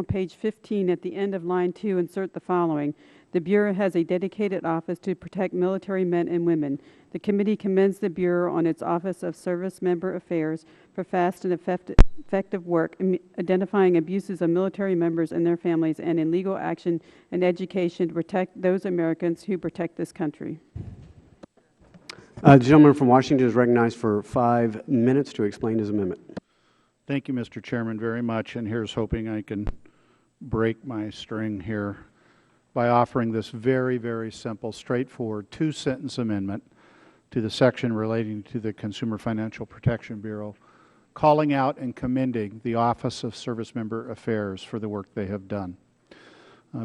on page 15 at the end of line 2, insert the following. The Bureau has a dedicated office to protect military men and women. The committee commends the Bureau on its Office of Servicemember Affairs for fast and effective work in identifying abuses of military members and their families and in legal action and education to protect those Americans who protect this country. The gentleman from Washington is recognized for 5 minutes to explain his amendment. Thank you, Mr. Chairman, very much. And here's hoping I can break my string here by offering this very, very simple, straightforward 2-sentence amendment to the section relating to the Consumer Financial Protection Bureau, calling out and commending the Office of Servicemember Affairs for the work they have done.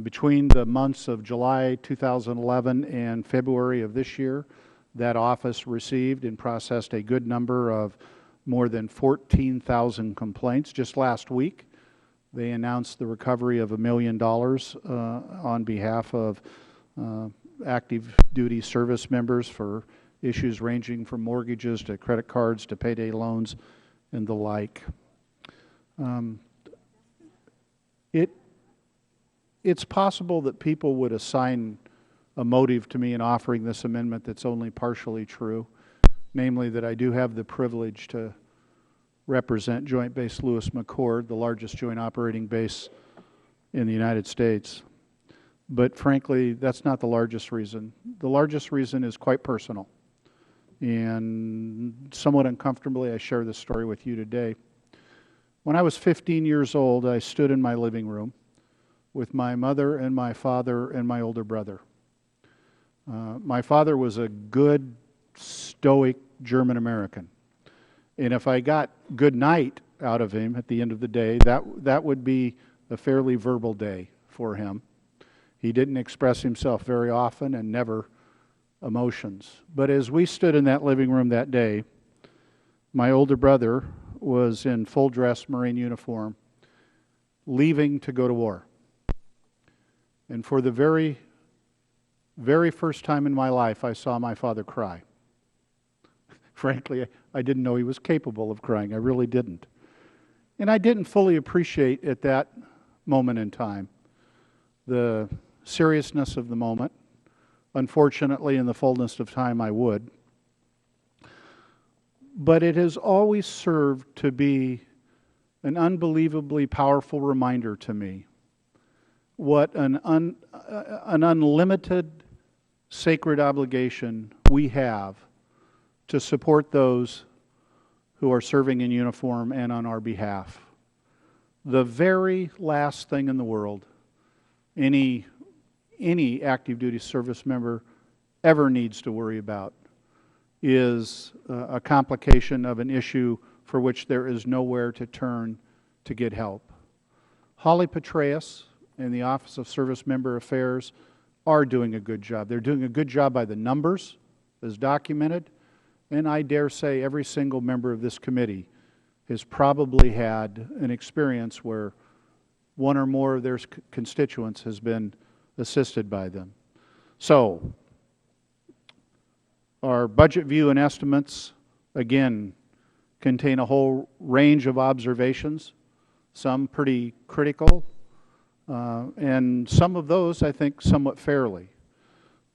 Between the months of July 2011 and February of this year, that office received and processed a good number of more than 14,000 complaints. Just last week, they announced the recovery of $1 million on behalf of active duty service members for issues ranging from mortgages to credit cards to payday loans and the like. It's possible that people would assign a motive to me in offering this amendment that's only partially true, namely that I do have the privilege to represent Joint Base Lewis-McChord, the largest joint operating base in the United States. But frankly, that's not the largest reason. The largest reason is quite personal. And somewhat uncomfortably, I share this story with you today. When I was 15 years old, I stood in my living room with my mother and my father and my older brother. My father was a good, stoic German American. And if I got good night out of him at the end of the day, that would be a fairly verbal day for him. He didn't express himself very often and never emotions. But as we stood in that living room that day, my older brother was in full dress Marine uniform, leaving to go to war. And for the very first time in my life, I saw my father cry. Frankly, I didn't know he was capable of crying. I really didn't. And I didn't fully appreciate at that moment in time the seriousness of the moment. Unfortunately, in the fullness of time, I would. But it has always served to be an unbelievably powerful reminder to me what an unlimited sacred obligation we have to support those who are serving in uniform and on our behalf. The very last thing in the world any active duty service member ever needs to worry about is a complication of an issue for which there is nowhere to turn to get help. Holly Petraeus and the Office of Servicemember Affairs are doing a good job. They're doing a good job by the numbers, as documented, and I dare say every single member of this committee has probably had an experience where one or more of their constituents has been assisted by them. So, our budget view and estimates, again, contain a whole range of observations, some pretty critical, and some of those, I think, somewhat fairly.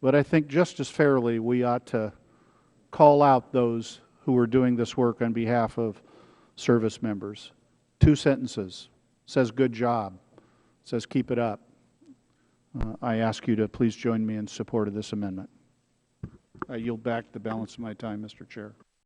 But I think just as fairly, we ought to call out those who are doing this work on behalf of service members. 2 sentences. Says good job. Says keep it up. I ask you to please join me in support of this amendment. I yield back the balance of my time, Mr. Chair.